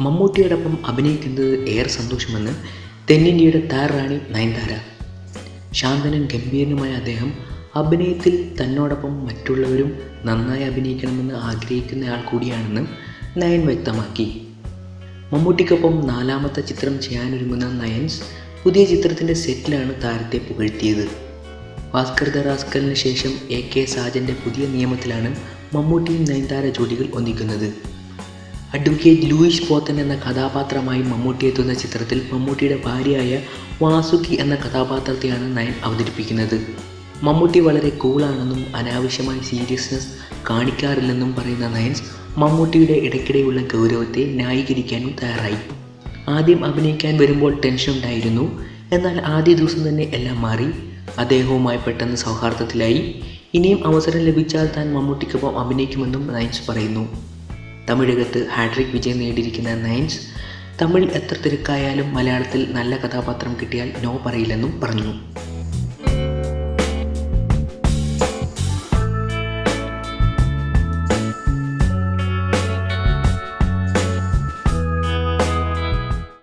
മമ്മൂട്ടിയോടൊപ്പം അഭിനയിക്കുന്നത് ഏറെ സന്തോഷമെന്ന് തെന്നിന്ത്യയുടെ താരറാണി നയൻതാര. ശാന്തനും ഗംഭീരനുമായ അദ്ദേഹം അഭിനയത്തിൽ തന്നോടൊപ്പം മറ്റുള്ളവരും നന്നായി അഭിനയിക്കണമെന്ന് ആഗ്രഹിക്കുന്നയാൾ കൂടിയാണെന്ന് നയൻ വ്യക്തമാക്കി. മമ്മൂട്ടിക്കൊപ്പം 4ാമത്തെ ചിത്രം ചെയ്യാനൊരുങ്ങുന്ന നയൻസ് പുതിയ ചിത്രത്തിൻ്റെ സെറ്റിലാണ് താരത്തെ പുകഴ്ത്തിയത്. ഭാസ്കർ ദ റാസ്കലിന് ശേഷം AK സാജൻ്റെ പുതിയ നിയമത്തിലാണ് മമ്മൂട്ടിയും നയൻതാര ജോഡികൾ ഒന്നിക്കുന്നത്. അഡ്വക്കേറ്റ് ലൂയിസ് പോത്തൻ എന്ന കഥാപാത്രമായി മമ്മൂട്ടി എത്തുന്ന ചിത്രത്തിൽ മമ്മൂട്ടിയുടെ ഭാര്യയായ വാസുകി എന്ന കഥാപാത്രത്തെയാണ് നയൻ അവതരിപ്പിക്കുന്നത്. മമ്മൂട്ടി വളരെ കൂളാണെന്നും അനാവശ്യമായി സീരിയസ്നെസ് കാണിക്കാറില്ലെന്നും പറയുന്ന നയൻസ് മമ്മൂട്ടിയുടെ ഇടയ്ക്കിടെയുള്ള ഗൗരവത്തെ ന്യായീകരിക്കാനും തയ്യാറായി. ആദ്യം അഭിനയിക്കാൻ വരുമ്പോൾ ടെൻഷൻ ഉണ്ടായിരുന്നു, എന്നാൽ ആദ്യ ദിവസം തന്നെ എല്ലാം മാറി. അദ്ദേഹവുമായി പെട്ടെന്ന് സൗഹാർദ്ദത്തിലായി. ഇനിയും അവസരം ലഭിച്ചാൽ താൻ മമ്മൂട്ടിക്കൊപ്പം അഭിനയിക്കുമെന്നും നയൻസ് പറയുന്നു. തമിഴകത്ത് ഹാട്രിക് വിജയം നേടിയിരിക്കുന്ന നയൻസ് തമിഴിൽ എത്ര തിരക്കായാലും മലയാളത്തിൽ നല്ല കഥാപാത്രം കിട്ടിയാൽ നോ പറയില്ലെന്നും പറഞ്ഞു.